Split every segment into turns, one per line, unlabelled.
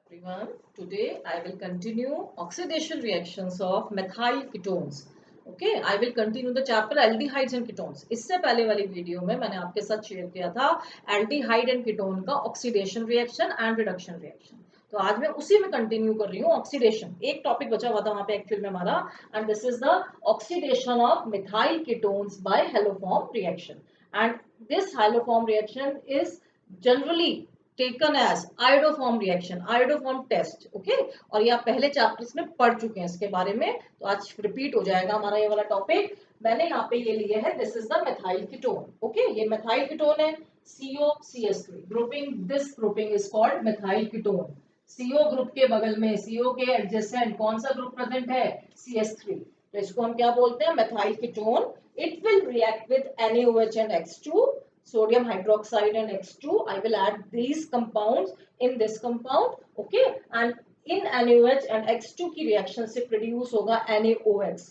Everyone, today I will continue oxidation reactions of methyl ketones. Okay, I will continue the chapter aldehydes and ketones. इससे पहले वाली video में मैंने आपके साथ शेयर किया था एल्डिहाइड एंड कीटोन का oxidation reaction and reduction reaction. तो आज मैं उसी में कंटिन्यू कर रही हूँ ऑक्सीडेशन. एक टॉपिक बचा हुआ था वहां पे एक्चुअल में हमारा, and this is the oxidation of methyl ketones by haloform reaction. And this haloform reaction is generally taken as iodoform reaction, iodoform test. Okay, और ये आप पहले चैप्टर्स में पढ़ चुके हैं इसके बारे में, तो आज रिपीट हो जाएगा हमारा ये वाला टॉपिक. मैंने यहाँ पे ये लिए है, this is the methyl ketone. Okay, ये मेथाइल कीटोन है, COCH3 grouping. This grouping is called methyl ketone. CO group के बगल में, CO के एडजेसेंट कौन सा ग्रुप प्रेजेंट है? CH3. तो इसको हम क्या बोलते हैं? Methyl ketone. It will react with NaOH and X2, sodium hydroxide and X2. I will add these compounds in this compound. Okay, and in NaOH and X2 की रिएक्शन से produce होगा NaOX,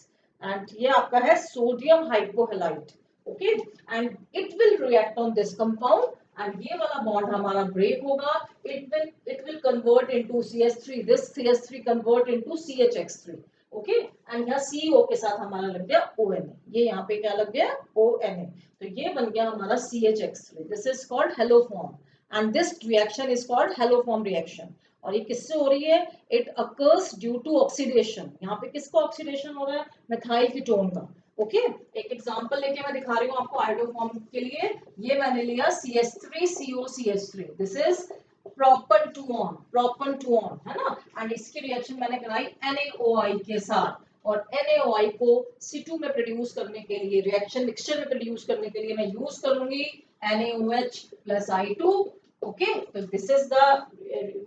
and ये आपका है sodium hypohalite. Okay, and it will react on this compound, and ये वाला bond हमारा break होगा. It will convert into CH3. This CH3 convert into CHX3. Okay, and यहाँ CO के साथ हमारा लग गया ONA. ये यहाँ पे क्या लग गया? ONA. तो ये बन गया हमारा CHX3. This is called haloform, and this reaction is called haloform reaction. और ये किससे हो रही है? It occurs due to oxidation. यहाँ पे किसका ऑक्सीडेशन हो रहा है? मेथाइल कीटोन का. ओके, एक एग्जांपल लेके मैं दिखा रही हूँ आपको आयोडोफॉर्म के लिए. ये मैंने लिया CH3COCH3. This is propan two one, है ना. एंड इसकी रिएक्शन मैंने कराई NaOI के साथ, और NaOI को C2 में प्रोड्यूस करने के लिए, रिएक्शन मिक्सचर में प्रोड्यूस करने के लिए मैं यूज करूंगी NaOH प्लस I2. ओके, तो दिस इज द,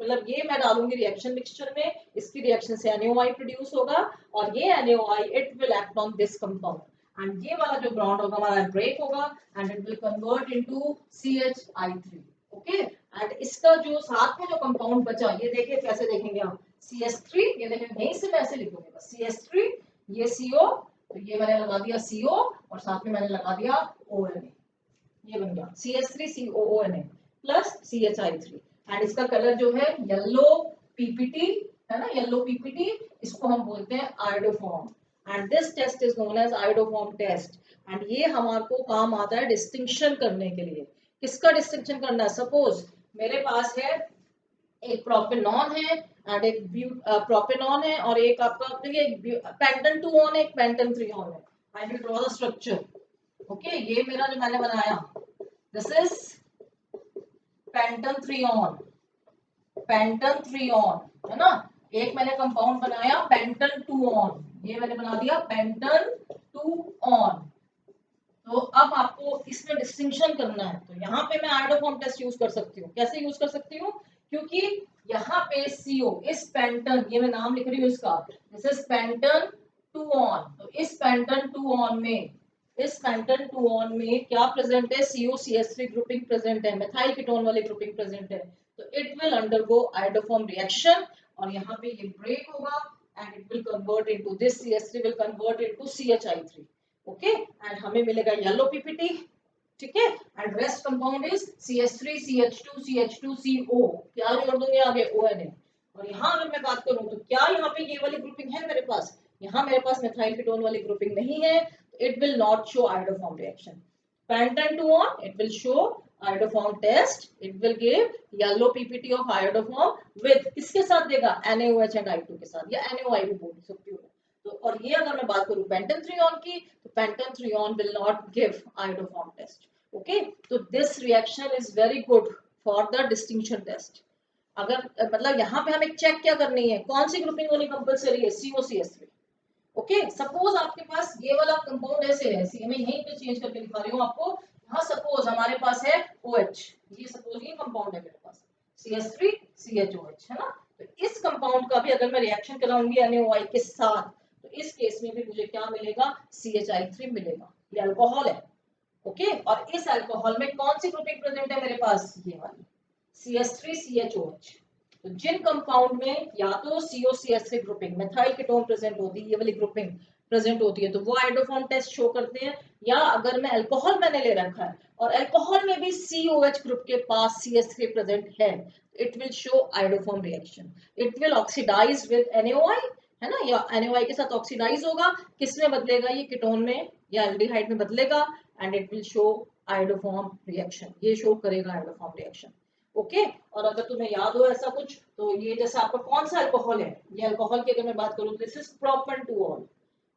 मतलब ये मैं डालूंगी रिएक्शन मिक्सचर में. इसकी रिएक्शन से NaOI प्रोड्यूस होगा, और ये NaOI it will act on this compound, and ये वाला जो बॉन्ड होगा हमारा ब्रेक होगा, and it will convert into CHI3. Okay, and इसका जो साथ में जो कंपाउंड बचा, ये देखिए कैसे देखेंगे आप. CH3, ये देखेंगे यहीं से मैं ऐसे लिखूंगी बस CH3, ये CO, तो ये मैंने लगा दिया CO, और साथ में मैंने लगा दिया ONA. ये बन गया CH3COONA प्लस CHI3. एंड इसका कलर जो है येलो PPT, है ना, येलो PPT. इसको हम बोलते हैं iodoform, and this test is known as iodoform test. And ये हमारे को काम आता है डिस्टिंक्शन करने के लिए. किसका डिस्टिंक्शन करना है? सपोज मेरे पास है एक प्रोपेनॉन है, एंड एक प्रोपेनॉन है, और एक आपका पेंटन 2 ऑन है, एक पेंटन 3 ऑन है. I will draw the structure. Okay, ये मेरा जो मैंने बनाया, दिस इज पेंटन 3 ऑन, पेंटन 3 ऑन, है ना. एक मैंने कंपाउंड बनाया पेंटन 2 ऑन, ये मैंने बना दिया पेंटन 2 ऑन. तो अब आपको इसमें डिस्टिंक्शन करना है, तो यहाँ पे मैं आयोडोफॉर्म टेस्ट यूज कर सकती हूँ. कैसे यूज कर सकती हूँ? क्योंकि यहाँ पे CO, इस पेंटन, ये मैं नाम लिख रही हूँ इसका, दिस इज पेंटन 2 ऑन. तो इस पेंटन 2 ऑन में, इस पेंटन 2 ऑन में क्या प्रेजेंट है? COCH3 ग्रुपिंग प्रेजेंट है, मेथाइल कीटोन वाली ग्रुपिंग प्रेजेंट है. तो it will undergo iodoform reaction, और यहाँ पे ये ब्रेक होगा, and it will convert into this CH3 will convert into CHI3. Okay, and हमें मिलेगा येलो PPT. ठीक है, and rest compound is CH3 CH2 CH2 CO. क्या जोड़ दूंगे आगे? ONA. और यहाँ अगर मैं बात करूं, तो क्या यहाँ पे ये वाली ग्रुपिंग है मेरे पास? यहाँ मेरे पास मेथाइल कीटोन वाली ग्रुपिंग नहीं है, तो it will not show iodoform reaction. Pentan 2 one, it will show iodoform test. It will give yellow PPT of iodoform with, किसके साथ देगा? NaOH एंड I2 के साथ, या NaOI भी बोल सकती हूँ. तो और ये अगर मैं बात करूं पेंटन 3 ऑन की, तो pentan 3 one will not give iodoform test. Okay, तो this reaction is very good for the distinction test. अगर मतलब यहाँ पे हमें चेक क्या करनी है, कौन सी ग्रुपिंग होनी कंपलसरी है? COCH3. ओके, सपोज आपके पास ये वाला कंपाउंड ऐसे है, मैं यहीं पे चेंज करके दिखा रही हूँ आपको. यहाँ सपोज हमारे पास है OH, ये सपोज ये कंपाउंड है मेरे पास CH3 CHOH, है ना. तो इस कंपाउंड का भी अगर मैं रिएक्शन कराऊंगी NaOI के साथ, तो इस केस में भी मुझे क्या मिलेगा? CHI3 मिलेगा. ये अल्कोहल है. ओके, और इस अल्कोहल में कौन सी ग्रुपिंग प्रेजेंट है मेरे पास? ये वाली CH3CHOH. तो जिन कंपाउंड में या तो COCH3 grouping, methyl ketone present होती है, ये वाली ग्रुपिंग प्रेजेंट होती है, तो वो आयोडोफॉर्म टेस्ट शो करते हैं. या अगर मैं अल्कोहल मैंने ले रखा है, और अल्कोहल में भी COH ग्रुप के पास CH3 प्रेजेंट है, it will show iodoform reaction. It will oxidise with NaOI, है ना, या NaOI के साथ ऑक्सीडाइज होगा, किस में बदलेगा, ये कीटोन में या एल्डिहाइड में बदलेगा, and it will show iodoform reaction, ये शो करेगा आयोडोफॉर्म रिएक्शन। ओके, और अगर तुम्हें याद हो ऐसा कुछ, तो ये जैसे आपका कौन सा अल्कोहल है, ये अल्कोहल की अगर मैं बात करूं, दिस इज प्रोपेंटुऑल।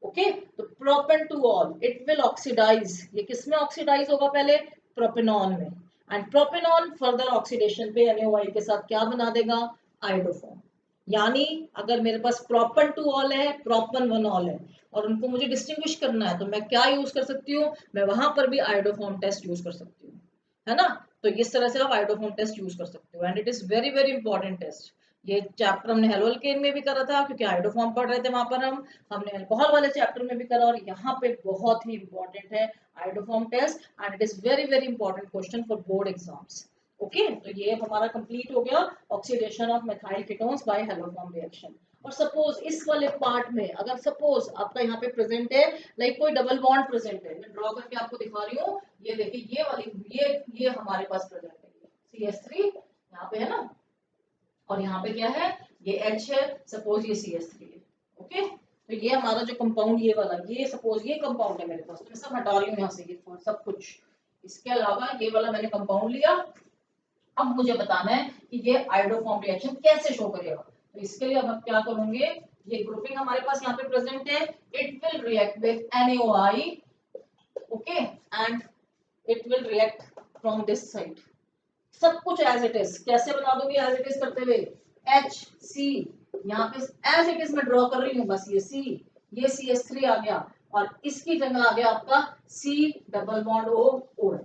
ओके, तो प्रोपेंटुऑल इट विल ऑक्सीडाइज, ये किस में ऑक्सीडाइज होगा, पहले प्रोपेनॉल में, एंड प्रोपेनॉल फर्दर ऑक्सीडेशन पे NaOI के साथ क्या बना देगा, आयोडोफॉर्म। यानी अगर मेरे पास प्रोपेंटुऑल है, प्रोपेनॉल है, और उनको मुझे डिस्टिंग्विश करना है, तो मैं क्या यूज कर सकती हूँ, मैं वहां पर भी आयोडोफॉर्म टेस्ट यूज कर सकती हूँ, है ना। तो इस तरह से आप आयोडोफॉर्म टेस्ट यूज कर सकते हो, and it is very very important test. ये चैप्टर हमने हेलोल्केन में भी करा था, क्योंकि आयोडोफॉर्म पढ़ रहे थे वहां पर हमने अल्कोहल वाले चैप्टर में भी करा, और यहाँ पे बहुत ही इंपॉर्टेंट है iodoform test, and it is very very important question for board exams. Okay, तो ये हमारा कंप्लीट हो गया, oxidation of methyl ketones by haloform reaction. और सपोज इस वाले पार्ट में अगर सपोज आपका यहाँ पे प्रेजेंट है, लाइक कोई डबल बॉन्ड प्रेजेंट है, मैं ड्रॉ करके आपको दिखा रही हूँ, ये देखिए ये वाली ये हमारे पास प्रेजेंट है, CH3 यहाँ पे है ना, और यहाँ पे क्या है, ये H है, सपोज ये CH3 है। ओके, तो ये हमारा जो कंपाउंड ये वाला, ये सपोज ये कंपाउंड है मेरे पास, तो मैं सब हटा रही हूँ यहाँ से, ये सब कुछ, इसके अलावा ये वाला मैंने कंपाउंड लिया। अब मुझे बताना है कि ये आयोडोफॉर्म रिएक्शन कैसे शो करेगा, तो इसके लिए अब हम क्या करेंगे, ये ग्रुपिंग हमारे पास यहाँ पे प्रेजेंट है, it will react with NaOI, okay, and it will react from this side, सब कुछ एज इट इज, कैसे बना दूंगी एज इट इज करते हुए, HC यहाँ पे एज इट इज मैं ड्रॉ कर रही हूँ, बस ये C, ये CH3 आ गया, और इसकी जगह आ गया आपका C डबल बॉन्ड O,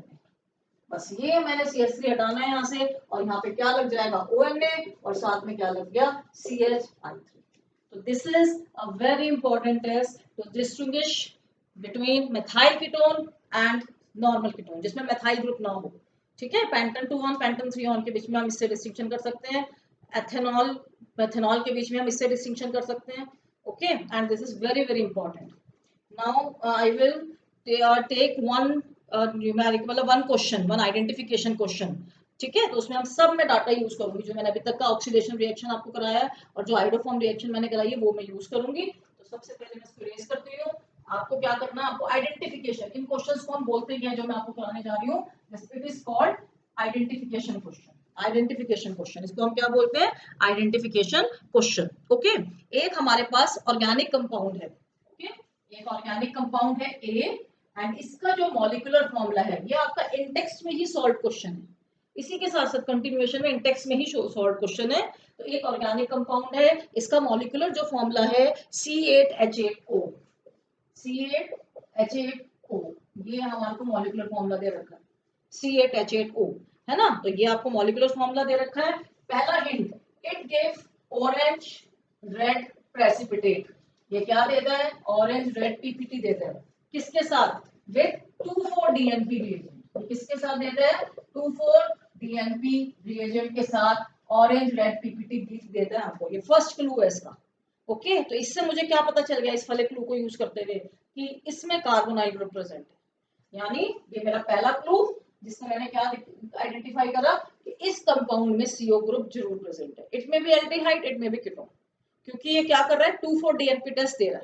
बस ये मैंने CH3 हटाना है यहाँ से, और यहाँ पे क्या लग जाएगा, ONA, और साथ में क्या लग गया, CH3। तो this is a very important test to distinguish between methyl ketone and normal ketone, जिसमें मेथाइल ग्रुप ना हो। ठीक है, पेंटन 2 ऑन पेंटन 3 ऑन के बीच में हम इससे डिस्टिंक्शन कर सकते हैं, एथेनॉल मेथेनॉल के बीच में हम इससे डिस्टिंक्शन कर सकते हैं। Okay, and this is very very important. Now I will take one numeric, मतलब one question, one identification question. ठीक है, तो उसमें हम सब में डाटा यूज करूंगी, जो मैंने अभी तक का ऑक्सीडेशन रिएक्शन आपको कराया है, और जो आयोडोफॉर्म रिएक्शन मैंने कराई है वो मैं यूज करूंगी। तो सबसे पहले मैं इसको रेज करती हूँ, आपको क्या करना है, आपको आइडेंटिफिकेशन, इन क्वेश्चंस को हम बोलते हैं जो मैं आपको कराने जा रही हूँ, it is called identification question. Identification question, इसको हम क्या बोलते हैं, आइडेंटिफिकेशन क्वेश्चन। ओके, एक हमारे पास ऑर्गेनिक कंपाउंड है, ओके, एक ऑर्गेनिक कंपाउंड है A, एंड इसका जो मॉलिक्यूलर फॉर्मूला है, ये आपका इंडेक्स में ही सॉल्व क्वेश्चन है, इसी के साथ साथ कंटिन्यूएशन में इंडेक्स में ही सॉल्व क्वेश्चन है। तो एक ऑर्गेनिक कंपाउंड है, इसका मॉलिक्यूलर जो फॉर्मूला है C8H8O, C8H8O, ये हमारे को मॉलिक्यूलर फॉर्मूला दे रखा है, C8H8O, है ना। तो ये आपको मॉलिक्यूलर फॉर्मूला दे रखा है। पहला hint, it give orange red precipitate, ये क्या देता है, ऑरेंज रेड पीपीटी देता है, किसके साथ, विद 2,4-DNP रिएजेंट, किसके साथ देता है, 2,4-DNP रिएजेंट के साथ ऑरेंज रेड पीपीटी देता है आपको, ये फर्स्ट क्लू है इसका। ओके, तो इससे मुझे क्या पता चल गया इस वाले क्लू को यूज करते हुए, कि इसमें कार्बोनाइल ग्रुप प्रेजेंट है, यानी ये मेरा पहला क्लू, जिससे मैंने क्या आइडेंटिफाई करा कि इस कंपाउंड में CO ग्रुप जरूर प्रेजेंट है, इट में बी एल्डिहाइड, इट में बी कीटोन, क्योंकि ये क्या कर रहा है, 2,4-DNP टेस्ट दे रहा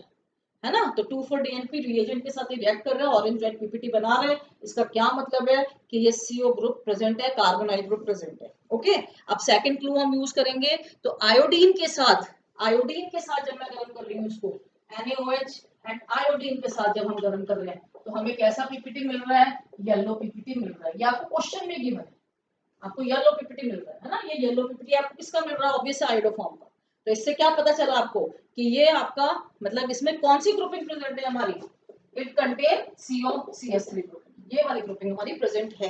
है ना, तो 2,4-DNP रिएजेंट के साथ ये रिएक्ट कर रहा है, ऑरेंज रेड पीपीटी बना रहा है, इसका क्या मतलब है कि ये CO ग्रुप प्रेजेंट है, कार्बोनाइल ग्रुप प्रेजेंट है। ओके, अब सेकंड क्लू हम यूज करेंगे, तो आयोडीन के साथ जब मैं गर्म कर रही हूँ इसको, NaOH एंड आयोडीन के साथ जब हम गर्म कर रहे हैं, तो हमें कैसा पीपीटी मिल रहा है, येलो पीपीटी मिल रहा है, ये आपको क्वेश्चन में गिवन है, आपको येलो पीपीटी मिल रहा है ना, ये येलो पीपीटी आपको किसका मिल रहा है, ऑब्वियस आयोडोफॉर्म का। तो इससे क्या पता चला आपको कि ये आपका मतलब इसमें कौन सी ग्रुपिंग प्रेजेंट है हमारी, इट कंटेन COCH3 ग्रुपिंग, ये वाली ग्रुपिंग हमारी प्रेजेंट है,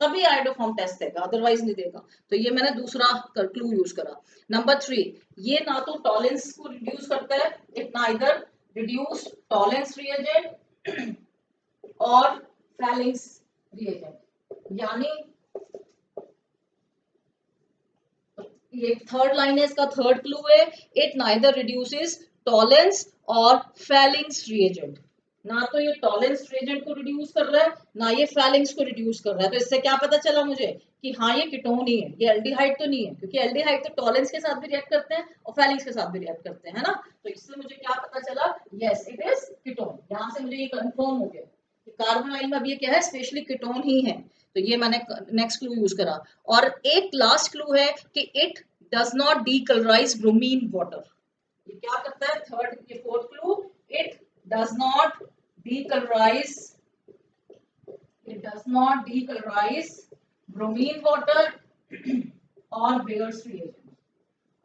तभी आयोडोफॉर्म टेस्ट देगा, अदरवाइज नहीं देगा। तो ये मैंने दूसरा क्लू यूज करा। नंबर 3, ये ना तो टॉलेंस को रिड्यूस करता है, it neither reduce Tollens reagent और फैलिंग्स रिएजेंट, यानी ये थर्ड लाइन है, इसका थर्ड क्लू है, इट नाइदर रिड्यूसेस टॉलेंस और फैलिंग्स रिएजेंट। ना तो ये टॉलेंस रिएजेंट को रिड्यूस कर रहा है, ना ये फैलिंग्स को रिड्यूस कर रहा है। तो इससे क्या पता चला मुझे कि हाँ ये कीटोन ही है, ये एल्डिहाइड तो नहीं है, क्योंकि एल्डिहाइड तो टॉलेंस के साथ भी रिएक्ट करते हैं और फैलिंग्स के साथ भी रिएक्ट करते हैं, है ना। तो इससे मुझे क्या पता चला, यस इट इज कीटोन। यहाँ से मुझे ये कंफर्म हो गया कि कार्बोनाइल में अब ये क्या है, स्पेशली कीटोन ही है। तो ये मैंने नेक्स्ट क्लू यूज करा। और एक लास्ट क्लू है कि it does not decolourise bromine water. ये क्या करता है, थर्ड ये fourth clue, it does not decolorize it does not decolorize bromine water or Bayer's reagent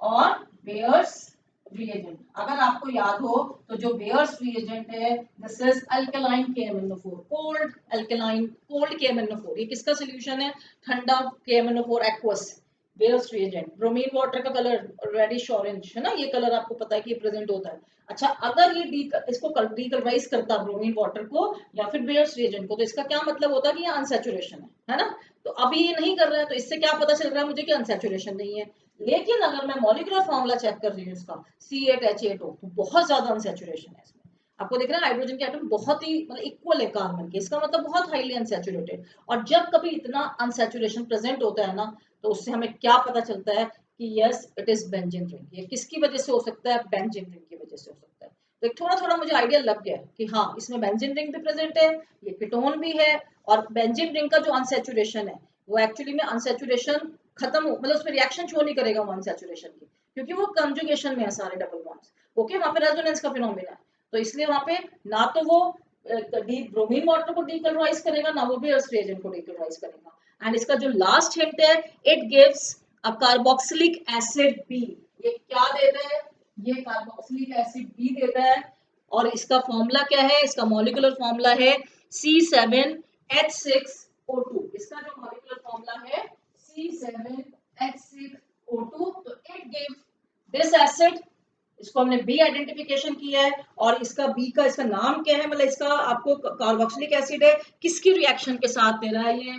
और Bayer's reagent। अगर आपको याद हो तो जो Bayer's reagent है, this is alkaline KMnO4, cold alkaline, cold KMnO4। ये किसका सोल्यूशन है, ठंडा KMnO4 aqueous. Bears reagent, bromine water का कलर रेडिश ऑरेंज है ना, ये कलर आपको पता है कि ये प्रेजेंट होता है। अच्छा, अगर ये इसको डीकलराइज करता ब्रोमीन वाटर को या फिर बेयर्स रिएजेंट को, तो इसका क्या मतलब होता है कि ये अनसैचुरेशन है ना। तो अभी ये नहीं कर रहा है, तो इससे क्या पता चल रहा है मुझे कि अनसैचुरेशन नहीं है। लेकिन अगर मैं मॉलिक्यूलर फॉर्मूला चेक कर रही हूँ इसका C8H8O, तो बहुत ज्यादा अनसैचुरेशन है इसमें। आपको दिख रहा है हाइड्रोजन के एटम बहुत ही मतलब इक्वल है कार्बन के, इसका मतलब बहुत हाईली अनसैचुरेटेड। और जब कभी इतना अनसैचुरेशन प्रेजेंट होता है ना, तो उससे हमें क्या पता चलता है कि yes it is benzene ring. ये किसकी वजह से हो सकता है, बेंजीन रिंग की वजह से हो सकता है। तो एक थोड़ा थोड़ा मुझे आइडिया लग गया कि हाँ इसमें बेंजीन रिंग भी प्रेजेंट है, ये कीटोन भी है। और बेंजीन रिंग का जो अनसैचुरेशन है वो एक्चुअली में अनसैचुरेशन खत्म हो, मतलब उसमें रिएक्शन शो नहीं करेगा वो अनसैचुरेशन की, क्योंकि वो कंजुगेशन में है सारे डबल बॉन्ड्स। ओके, वहां पे रेजोनेंस का फिनोमेना है। तो इसलिए वहां पे ना तो वो ब्रोमीन वाटर को डीकलराइज करेगा, ना वो बेयर्स रिएजेंट को डीकलराइज करेगा। एंड इसका जो लास्ट हिंट है, it gives a carboxylic acid B. ये क्या देता है, ये कार्बोक्सिलिक एसिड बी देता है। और इसका फॉर्मूला क्या है, इसका मॉलिक्यूलर फॉर्मूला है C7H6O2। इसका जो मॉलिक्यूलर फॉर्मूला है C7H6O2। तो इट गिव्स दिस एसिड, इसको हमने बी आइडेंटिफिकेशन किया है। और इसका बी का इसका नाम क्या है, मतलब इसका आपको कार्बोक्सिलिक एसिड है, किसकी रिएक्शन के साथ दे रहा है, ये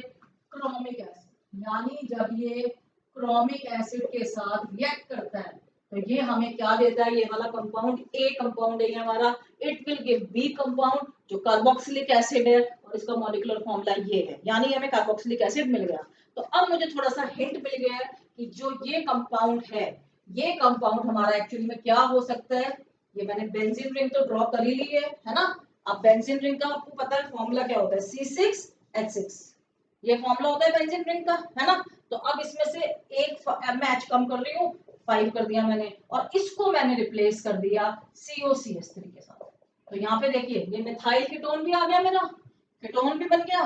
क्रोमिक एसिड। यानी जब ये क्रोमिक एसिड के साथ रिएक्ट करता है तो ये हमें क्या देता है, ये वाला कंपाउंड ए कंपाउंड है ये हमारा। It will give B compound जो कार्बोक्सिलिक एसिड है, और इसका मॉलिक्यूलर फॉर्मूला ये है, यानी हमें कार्बोक्सिलिक एसिड मिल गया। तो अब मुझे थोड़ा सा हिंट मिल गया है कि जो ये कंपाउंड है, ये कंपाउंड हमारा एक्चुअली में क्या हो सकता है। ये मैंने बेंजीन रिंग तो ड्रॉ कर ही ली है ना। अब बेंजीन रिंग का आपको पता है फॉर्मूला क्या होता है, C6H6। ये फॉर्मूला होता है बेंजीन रिंग का, है ना। तो अब इसमें से एक मैच कम कर रही हूँ, 5 कर दिया मैंने, और इसको मैंने रिप्लेस कर दिया COCH3 के साथ। तो यहाँ पे देखिए ये मिथाइल कीटोन भी आ गया मेरा, कीटोन भी बन गया,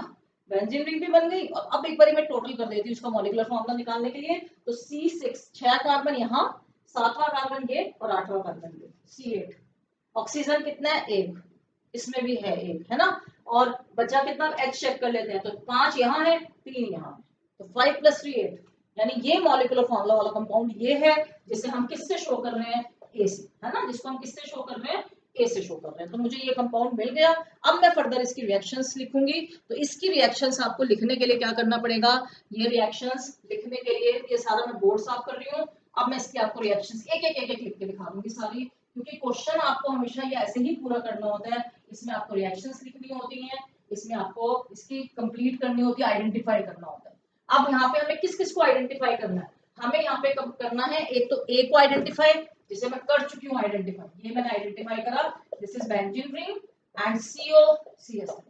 बेंजीन रिंग भी बन गई। और अब एक बार मैं टोटल कर देती हूँ उसका मॉलिक्यूलर फॉर्मूला निकालने के लिए। तो C6 6 कार्बन यहाँ, 7वां कार्बन ये और 8वां कार्बन ये, C8। ऑक्सीजन कितना है, एक, इसमें भी है एक, है ना। और बचा कितना, H चेक कर लेते हैं। तो 5 यहाँ है, 3 यहाँ है, तो 5 + 3 8। यानी ये मॉलिक्यूलर फॉर्मूला वाला कंपाउंड ये है, जिसे हम किससे शो कर रहे हैं, ए से, है ना, जिसको हम किससे शो कर रहे हैं, ए से शो कर रहे हैं। तो मुझे ये कंपाउंड मिल गया। अब मैं फर्दर इसकी रिएक्शंस लिखूंगी। तो इसकी रिएक्शंस आपको लिखने के लिए क्या करना पड़ेगा, ये रिएक्शंस लिखने के लिए ये सारा मैं बोर्ड साफ कर रही हूँ। अब मैं इसकी आपको रिएक्शंस एक एक एक एक लिख के दिखा दूंगी सारी, क्योंकि क्वेश्चन आपको हमेशा ये ऐसे ही पूरा करना होता है। इसमें आपको रिएक्शंस लिखनी होती हैं, इसमें आपको इसकी कंप्लीट करनी होती है, आइडेंटिफाई करना होता है। अब यहाँ पे हमें किस किस को आइडेंटिफाई करना है, हमें यहाँ पे करना है एक तो ए को आइडेंटिफाई, जिसे मैं कर चुकी हूँ आइडेंटिफाई, ये मैंने आइडेंटिफाई करा, this is benzene ring and COCH3।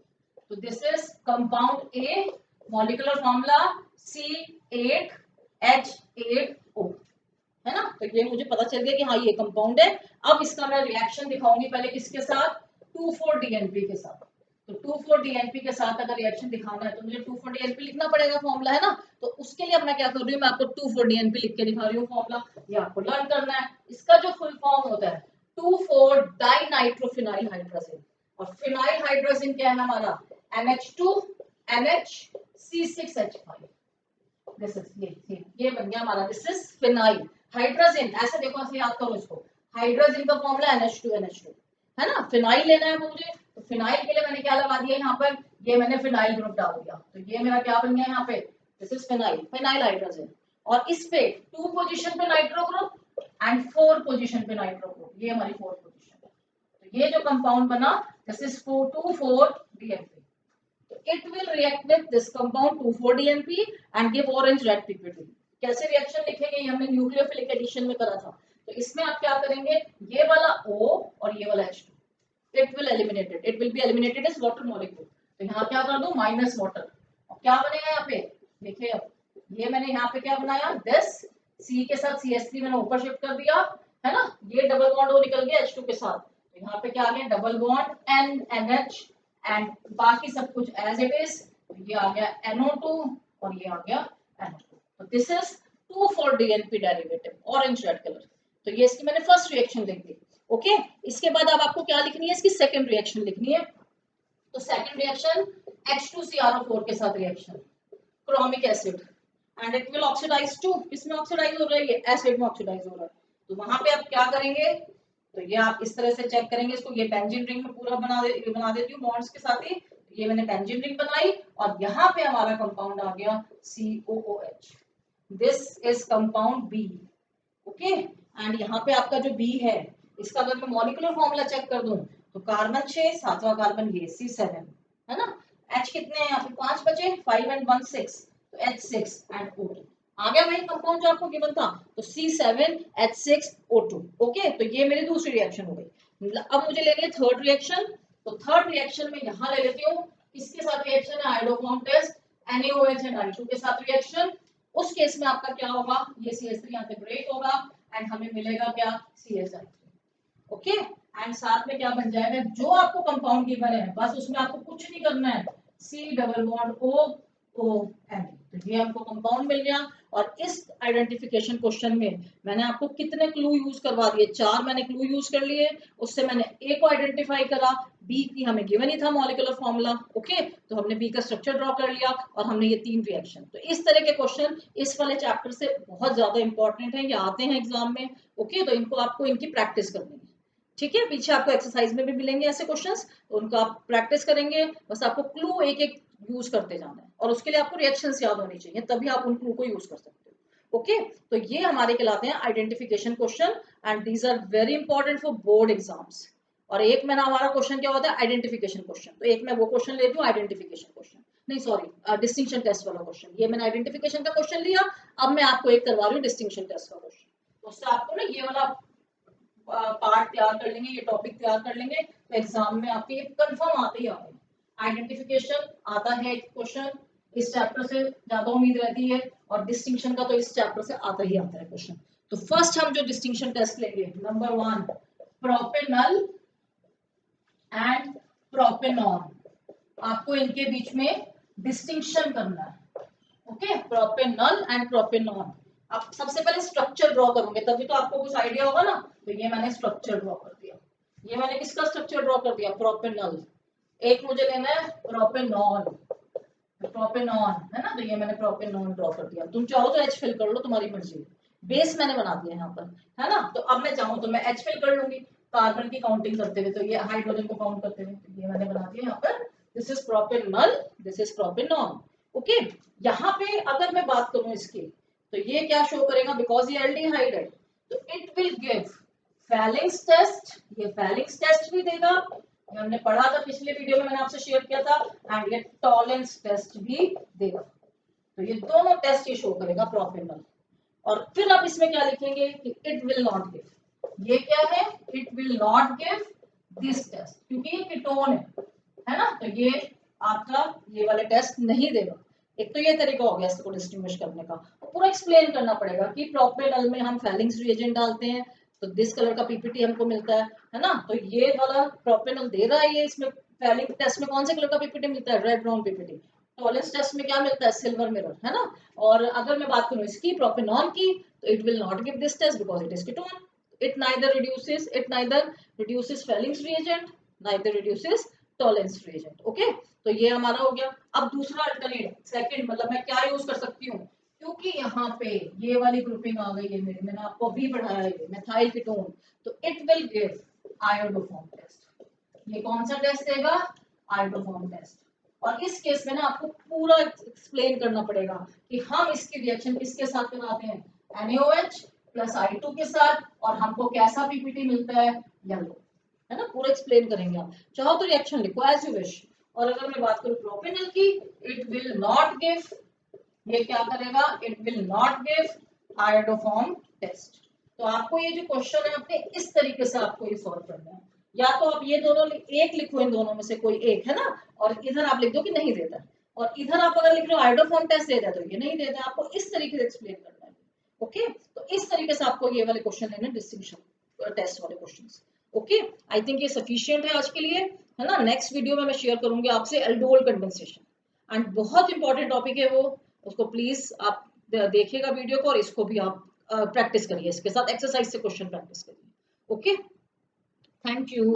तो this is compound A, molecular formula C8H8O, है ना। तो ये मुझे पता चल गया कि हाँ ये कंपाउंड है। अब इसका मैं रिएक्शन दिखाऊंगी पहले किसके साथ, 2,4-DNP के साथ। तो 2,4-DNP के साथ अगर रिएक्शन दिखाना है तो मुझे 2,4-DNP लिखना पड़ेगा, फॉर्मूला है ना। तो उसके लिए अब मैं क्या कर रही हूँ, मैं आपको 2,4-DNP लिख के दिखा रही हूँ फॉर्मूला, ये आपको लर्न करना है। इसका जो फुल फॉर्म होता है 2,4-डाइनाइट्रोफिनाइल हाइड्रोजन। और फिनाइल हाइड्रोजन क्या है हमारा, NH2 NH C6H5। This is ये बन गया हमारा, दिस इज फिनाइल हाइड्रोजन। ऐसे देखो, ऐसे याद करो इसको, हाइड्रोजन का फॉर्मूला NH2NH2, है ना। फिनाइल लेना है मुझे, तो फिनाइल के लिए मैंने क्या लगा दिया यहाँ पर, ये मैंने फिनाइल ग्रुप डाल दिया। तो ये मेरा क्या बन गया यहाँ पे, this is phenyl, phenyl hydrogen. और इस पे 2 पोजीशन पे नाइट्रो ग्रुप एंड 4 पोजीशन पे नाइट्रो ग्रुप, ये हमारी 4th पोजीशन है। तो ये जो कंपाउंड बना this is 2,4-DNP. It will react with this compound 2,4-DNP and give orange red PPT. कैसे रिएक्शन लिखेंगे, ये हमने न्यूक्लियोफिलिक एडिशन में करा था. तो इसमें आप क्या करेंगे, ये वाला O और ये वाला H2, it will eliminate it. It will be eliminated as water molecule. तो यहाँ क्या कर दूं, माइनस वाटर. और क्या बनेगा यहाँ पे, देखिए अब ये मैंने यहाँ पे क्या बनाया, दिस C के साथ CH3 मैंने ऊपर शिफ्ट कर दिया, है ना. ये डबल बॉन्ड वो निकल गया H2 के साथ. तो यहाँ पे क्या आ गया, डबल बॉन्ड NH एंड बाकी सब कुछ एज इट इज. ये आ गया NO2 और ये आ गया NO2. तो this is 2,4-DNP derivative, orange red colour. तो ये इसकी मैंने फर्स्ट रिएक्शन लिख दी. ओके इसके बाद अब आपको क्या लिखनी है, इसकी सेकंड रिएक्शन लिखनी है. तो सेकंड रिएक्शन H2CrO4 के साथ reaction, chromic acid and it will oxidise to. किसमें ऑक्सीडाइज हो रहा है, ये एसिड में ऑक्सीडाइज हो रहा है. तो वहां पे आप क्या करेंगे, तो ये आप इस तरह से चेक करेंगे इसको. ये बेंजीन रिंग में पूरा बना देती हूँ बॉन्ड्स के साथ ही. ये मैंने बेंजीन रिंग बनाई और यहाँ पे हमारा कंपाउंड आ गया COOH. This is compound B. Okay and यहाँ पे आपका जो B है, इसका अगर मैं मॉलिक्यूलर फॉर्मूला चेक कर दूं तो कार्बन 6, सातवां कार्बन ये C7, है ना. H कितने हैं यहाँ पे, 5 बचे, 5 and 1 6, तो H6 and O2 आ गया वही कंपाउंड जो आपको गिवन था. तो C7H6O2. ओके तो ये मेरी दूसरी रिएक्शन हो गई. अब मुझे लेनी है थर्ड रिएक्शन. तो थर्ड रिएक्शन में यहाँ ले लेती हूँ, किसके साथ रिएक्शन है, iodoform test, NaOH and I2 के साथ रिएक्शन. उस केस में आपका क्या होगा, ये CH3 यहाँ पे ब्रेक होगा एंड हमें मिलेगा क्या, CH3. ओके एंड साथ में क्या बन जाएगा, जो आपको कंपाउंड गिवन है बस उसमें आपको कुछ नहीं करना है, C डबल बॉन्ड OON. तो ये हमको कंपाउंड मिल गया. और इस आइडेंटिफिकेशन क्वेश्चन में मैंने आपको कितने क्लू यूज करवा दिए, 4 मैंने क्लू यूज कर लिए. उससे मैंने A को आइडेंटिफाई करा, B की हमें गिवन ही था मॉलिक्यूलर फॉर्मूला. ओके तो हमने B का स्ट्रक्चर ड्रॉ कर लिया और हमने ये 3 रिएक्शन. तो इस तरह के क्वेश्चन इस वाले चैप्टर से बहुत ज्यादा इंपॉर्टेंट है, ये आते हैं एग्जाम में. ओके तो इनको आपको इनकी प्रैक्टिस करनी है. ठीक है पीछे आपको एक्सरसाइज में भी मिलेंगे ऐसे क्वेश्चंस, तो उनको आप प्रैक्टिस करेंगे. बस आपको क्लू एक एक यूज करते जाना है और उसके लिए आपको रिएक्शंस याद होनी चाहिए, तभी आप उन क्लू को यूज कर सकते हो. ओके तो ये हमारे कहलाते हैं identification question and these are very important for board exams. और एक में हमारा क्वेश्चन क्या होता है, आइडेंटिफिकेशन क्वेश्चन. तो एक मैं वो क्वेश्चन लेती हूँ आइडेंटिफिकेशन क्वेश्चन, नहीं सॉरी डिस्टिंक्शन टेस्ट वाला क्वेश्चन. ये मैंने आइडेंटिफिकेशन का क्वेश्चन लिया, अब मैं आपको एक करवा रही हूँ डिस्टिंक्शन टेस्ट का क्वेश्चन. तो उससे आपको ना ये वाला पार्ट तैयार कर लेंगे, ये टॉपिक तैयार कर लेंगे, तो एग्जाम में आपके कंफर्म आते ही आते हैं. आइडेंटिफिकेशन आता है एक क्वेश्चन, इस चैप्टर से ज्यादा उम्मीद रहती है, और डिस्टिंक्शन का तो इस चैप्टर से आता ही आता है क्वेश्चन. तो फर्स्ट हम जो डिस्टिंक्शन टेस्ट लेंगे, नंबर 1 प्रोपेनल एंड प्रोपेनॉन. आपको इनके बीच में डिस्टिंक्शन करना है. Okay propanal and propanone. आप सबसे पहले स्ट्रक्चर ड्रॉ करोगे तभी तो आपको कुछ आइडिया होगा ना. तो ये मैंने स्ट्रक्चर ड्रॉ कर दिया. ये मैंने किसका स्ट्रक्चर ड्रॉ कर दिया, प्रोपेनल. एक मुझे लेना है प्रोपेनॉन, प्रोपेनॉन है ना. तो ये मैंने प्रोपेनॉन ड्रॉ कर दिया. तुम चाहो तो H फिल कर लो, तुम्हारी मर्जी. बेस मैंने बना दिया यहाँ पर, है ना. तो अब मैं चाहूँ तो मैं H फिल कर लूंगी कार्बन की काउंटिंग करते हुए, तो ये हाइड्रोजन को काउंट करते हुए. तो ये मैंने बना दिया यहाँ पर. This is propanal, this is propanone. Okay यहाँ पे अगर मैं बात करूं इसकी, तो ये क्या शो करेगा, बिकॉज ये एल्डिहाइड है तो it will give Fehling's test. ये फैलिंग्स टेस्ट भी देगा, ये हमने पढ़ा था पिछले वीडियो में, मैंने आपसे शेयर किया था. एंड ये टॉलेंस टेस्ट भी देगा. तो ये दोनों टेस्ट ये शो करेगा प्रोपेनल. और फिर आप इसमें क्या लिखेंगे कि इट विल नॉट गिव. ये क्या है, it will not give this test, क्योंकि ये कीटोन है ना. तो ये आपका ये वाले टेस्ट नहीं देगा. एक तो ये तरीका हो गया इसको डिस्टिंग्विश करने का. पूरा एक्सप्लेन करना पड़ेगा कि प्रोपेनल में हम फैलिंग्स रिएजेंट डालते हैं तो दिस कलर का पीपीटी हमको मिलता है ना. तो ये वाला प्रोपेनल दे रहा है, ये इसमें फैलिंग टेस्ट में कौन से कलर का पीपीटी मिलता है, red brown PPT. Tollens test में क्या मिलता है, सिल्वर मिरर, है ना. और अगर मैं बात करूं इसकी प्रोपेनॉन की, तो it will not give this test because it is ketone. it neither reduces Felling's reagent, neither reduces Tollens reagent. Okay तो ये हमारा हो गया. अब दूसरा अल्टरनेट सेकंड, मतलब मैं क्या यूज कर सकती हूँ, क्योंकि यहाँ पे ये वाली ग्रुपिंग आ गई है मेरी, मैंने आपको अभी पढ़ाया है मेथाइल कीटोन. तो it will give iodoform test. ये कौन सा टेस्ट देगा, आयोडोफॉर्म टेस्ट. और इस केस में ना आपको पूरा एक्सप्लेन करना पड़ेगा कि हम इसकी रिएक्शन किसके साथ कराते हैं, NaOH प्लस I2 के साथ, और हमको कैसा पीपीटी मिलता है, येलो. है ना, पूरा एक्सप्लेन करेंगे आप। चाहो तो रिएक्शन लिखो एज यू विश। और अगर मैं बात करूं प्रोपेनल की, इट विल नॉट गिव, ये क्या करेगा, it will not give iodoform test. तो आपको ये जो क्वेश्चन है अपने इस तरीके से आपको ये सॉल्व करना है। या तो आप ये दोनों एक लिखो, इन दोनों में से कोई एक, है ना, और इधर आप लिख दो कि नहीं देता, और इधर आप अगर लिख रहे हो आयोडोफॉर्म टेस्ट देता है तो ये नहीं देता, आपको इस तरीके से एक्सप्लेन करना है। ओके, तो इस तरीके से आपको ये वाले क्वेश्चन लेने, डिस्टिंक्शन टेस्ट वाले क्वेश्चंस। ओके, आई थिंक ये सफिशिएंट है आज के लिए, है ना। नेक्स्ट वीडियो में मैं शेयर करूंगी आपसे एल्डोल कंडेंसेशन, एंड बहुत इंपॉर्टेंट टॉपिक है वो, उसको प्लीज आप देखिएगा वीडियो को, और इसको भी आप प्रैक्टिस करिए, इसके साथ एक्सरसाइज से क्वेश्चन प्रैक्टिस करिए। Okay, thank you.